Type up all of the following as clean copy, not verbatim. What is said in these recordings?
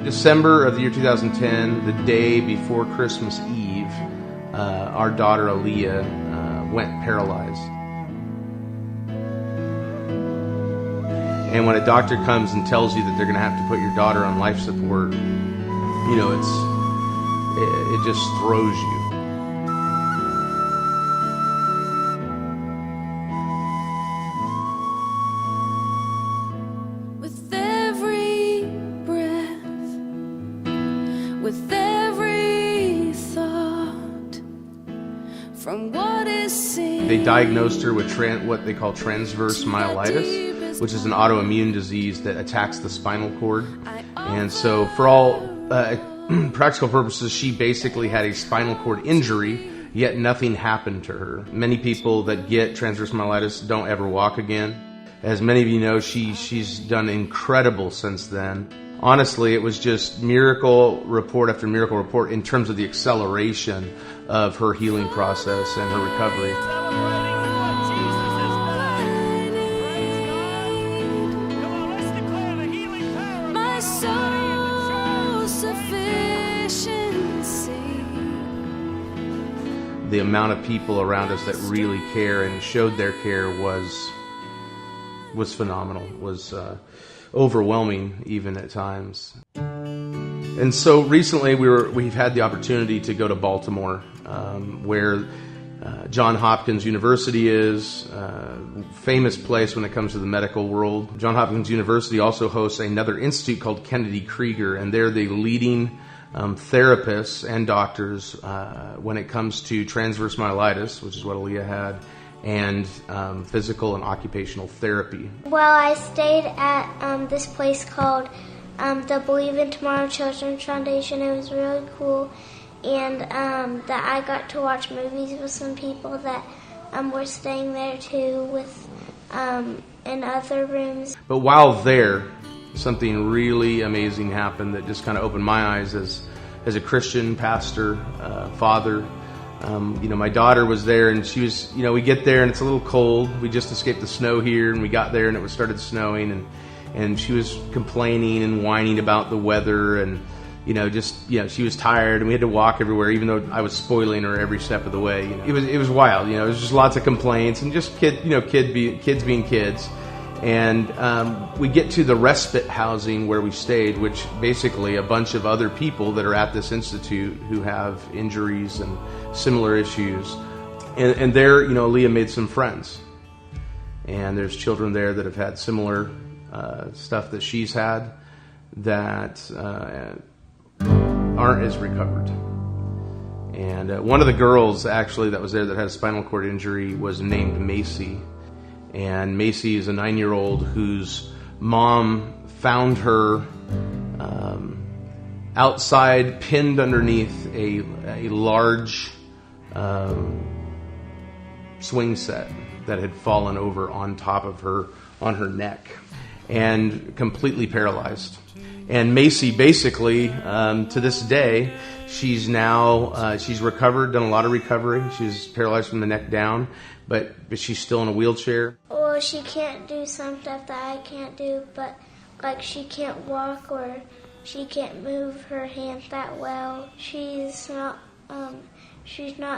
December of the year 2010, the day before Christmas Eve, our daughter Aleah went paralyzed. And when a doctor comes and tells you that they're going to have to put your daughter on life support, you know, it just throws you. With every breath, with every thought, from what is seen. They diagnosed her with what they call transverse myelitis, which is an autoimmune disease that attacks the spinal cord. And so for all practical purposes, she basically had a spinal cord injury, yet nothing happened to her. Many people that get transverse myelitis don't ever walk again. As many of you know, she's done incredible since then. Honestly, it was just miracle report after miracle report in terms of the acceleration of her healing process and her recovery. The amount of people around us that really care and showed their care was phenomenal, was overwhelming even at times. And so recently we've had the opportunity to go to Baltimore, where Johns Hopkins University is, famous place when it comes to the medical world. Johns Hopkins University also hosts another institute called Kennedy Krieger, and they're the leading therapists and doctors when it comes to transverse myelitis, which is what Aleah had, and physical and occupational therapy. Well, I stayed at this place called the Believe in Tomorrow Children's Foundation. It was really cool, and that I got to watch movies with some people that were staying there too, with in other rooms. But while there, something really amazing happened that just kind of opened my eyes as a Christian pastor, father. My daughter was there, and she was, we get there and it's a little cold. We just escaped the snow here, and we got there and it started snowing, and she was complaining and whining about the weather, and she was tired, and we had to walk everywhere, even though I was spoiling her every step of the way. It was wild. It was just lots of complaints and just kids being kids. And we get to the respite housing where we stayed, which basically a bunch of other people that are at this institute who have injuries and similar issues. And there, Aleah made some friends. And there's children there that have had similar stuff that she's had that aren't as recovered. And one of the girls actually that was there that had a spinal cord injury was named Macy. And Macy is a 9-year-old whose mom found her outside, pinned underneath a large swing set that had fallen over on top of her, on her neck, and completely paralyzed. And Macy basically, to this day, she's recovered, done a lot of recovery. She's paralyzed from the neck down, but she's still in a wheelchair. Well, she can't do some stuff that I can't do, but like she can't walk or she can't move her hands that well. She's not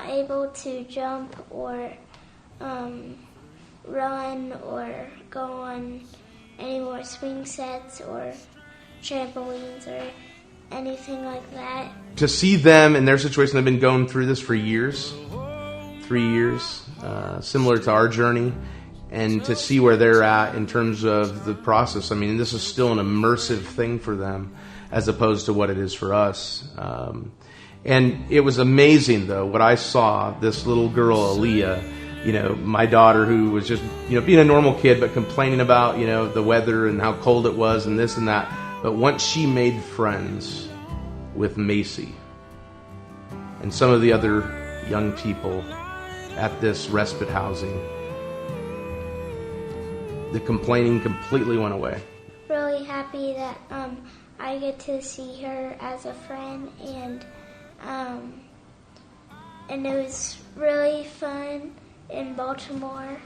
able to jump or run or go on any more swing sets or trampolines or anything like that. To see them in their situation, they've been going through this for years, 3 years, similar to our journey, and to see where they're at in terms of the process. I mean, this is still an immersive thing for them as opposed to what it is for us. And it was amazing, though, what I saw, this little girl, Aleah, my daughter, who was just, being a normal kid, but complaining about, the weather and how cold it was and this and that. But once she made friends with Macy and some of the other young people at this respite housing, the complaining completely went away. Really happy that I get to see her as a friend, and it was really fun in Baltimore.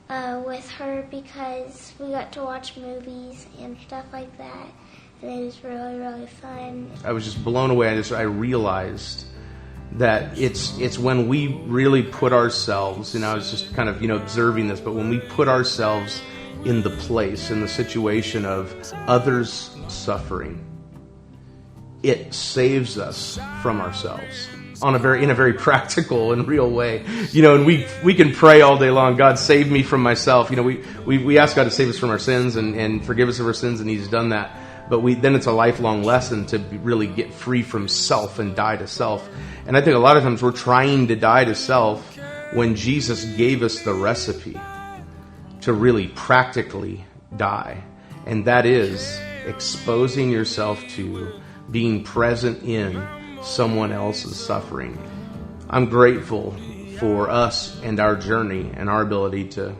with her because we got to watch movies and stuff like that, and it was really, really fun. I was just blown away. I realized that it's when we really put ourselves, I was just kind of, observing this, but when we put ourselves in the situation of others suffering, it saves us from ourselves in a very practical and real way. And we can pray all day long, God, save me from myself. We ask God to save us from our sins and forgive us of our sins, and He's done that. But then it's a lifelong lesson to really get free from self and die to self. And I think a lot of times we're trying to die to self when Jesus gave us the recipe to really practically die. And that is exposing yourself to being present in someone else's suffering. I'm grateful for us and our journey and our ability to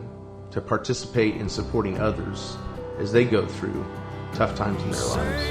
participate in supporting others as they go through tough times in their lives.